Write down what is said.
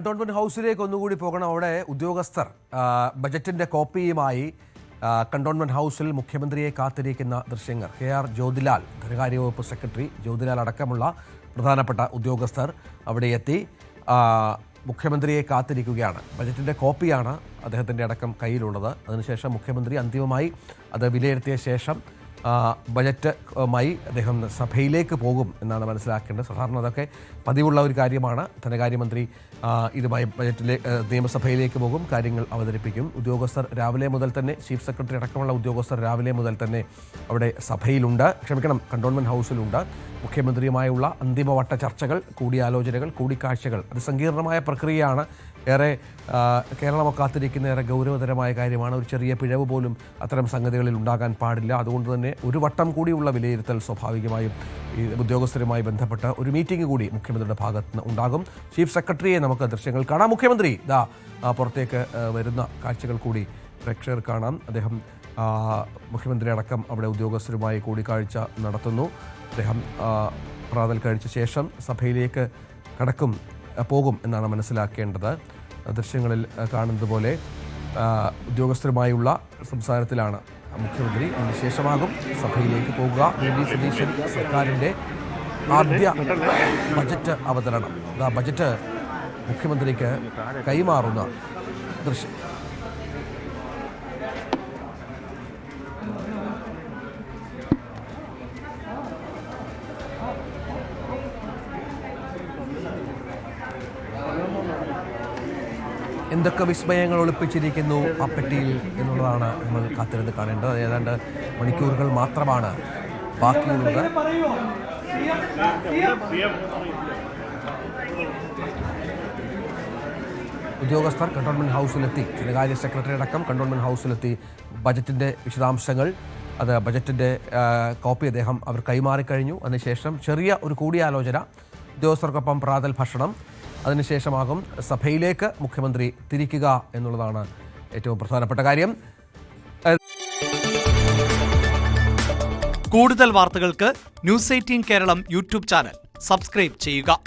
Cantonment ഹൗസിലേക്ക് ഒന്നുകൂടി പോകണം. അവിടെ ഉദ്യോഗസ്ഥർ ബജറ്റിന്റെ കോപ്പിയുമായി കണ്ടോൺമെന്റ് ഹൗസിൽ മുഖ്യമന്ത്രിയെ കാത്തിരിക്കുന്ന ദൃശ്യങ്ങൾ. KR ജ്യോതിലാൽ, ധനകാര്യവകുപ്പ് സെക്രട്ടറി ജ്യോതിലാൽ അടക്കമുള്ള പ്രധാനപ്പെട്ട ഉദ്യോഗസ്ഥർ അവിടെ എത്തി മുഖ്യമന്ത്രിയെ കാത്തിരിക്കുകയാണ്. ബജറ്റിന്റെ കോപ്പിയാണ് അദ്ദേഹത്തിൻ്റെ അടക്കം കയ്യിലുള്ളത്. അതിനുശേഷം മുഖ്യമന്ത്രി അന്തിമമായി അത് വിലയിരുത്തിയ ശേഷം ബജറ്റുമായി അദ്ദേഹം സഭയിലേക്ക് പോകും എന്നാണ് മനസ്സിലാക്കേണ്ടത്. സാധാരണ അതൊക്കെ പതിവുള്ള ഒരു കാര്യമാണ്. ധനകാര്യമന്ത്രി ഇതുമായി നിയമസഭയിലേക്ക് പോകും, കാര്യങ്ങൾ അവതരിപ്പിക്കും. ഉദ്യോഗസ്ഥർ രാവിലെ മുതൽ തന്നെ, ചീഫ് സെക്രട്ടറി അടക്കമുള്ള ഉദ്യോഗസ്ഥർ രാവിലെ മുതൽ തന്നെ അവിടെ സഭയിലുണ്ട്, കണ്ടോൺമെന്റ് ഹൗസിലുണ്ട്. മുഖ്യമന്ത്രിയുമായുള്ള അന്തിമവട്ട ചർച്ചകൾ, കൂടിയാലോചനകൾ, കൂടിക്കാഴ്ചകൾ, അത് സങ്കീർണമായ പ്രക്രിയയാണ്. ഏറെ കേരളമൊക്കെ കാത്തിരിക്കുന്ന ഏറെ ഗൗരവതരമായ കാര്യമാണ്. ഒരു ചെറിയ പിഴവ് പോലും അത്തരം സംഗതികളിൽ ഉണ്ടാകാൻ പാടില്ല. അതുകൊണ്ട് തന്നെ ഒരു വട്ടം കൂടിയുള്ള വിലയിരുത്തൽ സ്വാഭാവികമായും ഈ ഉദ്യോഗസ്ഥരുമായി ബന്ധപ്പെട്ട ഒരു മീറ്റിംഗ് കൂടി മുഖ്യമന്ത്രിയുടെ ഭാഗത്ത് നിന്ന് ഉണ്ടാകും. ചീഫ് സെക്രട്ടറിയെ നമുക്ക് ദൃശ്യങ്ങൾ കാണാം. മുഖ്യമന്ത്രി പുറത്തേക്ക് വരുന്ന കാഴ്ചകൾ കൂടി പ്രേക്ഷകർ കാണാം. അദ്ദേഹം മുഖ്യമന്ത്രി അടക്കം അവിടെ ഉദ്യോഗസ്ഥരുമായി കൂടിക്കാഴ്ച നടത്തുന്നു. അദ്ദേഹം പ്രാതൽ കഴിച്ച ശേഷം സഭയിലേക്ക് പോകും എന്നാണ് മനസ്സിലാക്കേണ്ടത്. ദൃശ്യങ്ങളിൽ കാണുന്നത് പോലെ ഉദ്യോഗസ്ഥരുമായുള്ള സംസാരത്തിലാണ് മുഖ്യമന്ത്രി. അതിനുശേഷമാകും സഭയിലേക്ക് പോകുക. VD സതീശൻ സർക്കാരിൻ്റെ ആദ്യ ബജറ്റ് അവതരണം, ബജറ്റ് മുഖ്യമന്ത്രിക്ക് കൈമാറുന്ന ദൃശ്യം. എന്തൊക്കെ വിസ്മയങ്ങൾ ഒളിപ്പിച്ചിരിക്കുന്നു ആ പെട്ടിയിൽ എന്നുള്ളതാണ് നമ്മൾ കാത്തിരുന്ന് കാണേണ്ടത്. ഏതാണ്ട് മണിക്കൂറുകൾ മാത്രമാണ് ബാക്കിയുള്ളത്. ഉദ്യോഗസ്ഥർ കണ്ടോൺമെന്റ് ഹൗസിലെത്തി, ധനകാര്യ സെക്രട്ടറി അടക്കം കണ്ടോൺമെന്റ് ഹൗസിലെത്തി. ബജറ്റിൻ്റെ വിശദാംശങ്ങൾ, ബജറ്റിൻ്റെ കോപ്പി അവർ കൈമാറിക്കഴിഞ്ഞു. അതിനുശേഷം ചെറിയ ഒരു കൂടിയാലോചന, ഉദ്യോഗസ്ഥർക്കൊപ്പം പ്രാതൽ ഭക്ഷണം, അതിനുശേഷമാകും സഭയിലേക്ക് മുഖ്യമന്ത്രി തിരിക്കുക എന്നുള്ളതാണ് ഏറ്റവും പ്രധാനപ്പെട്ട കാര്യം. കൂടുതൽ വാർത്തകൾക്ക് News 18 Keralam YouTube channel subscribe ചെയ്യുക.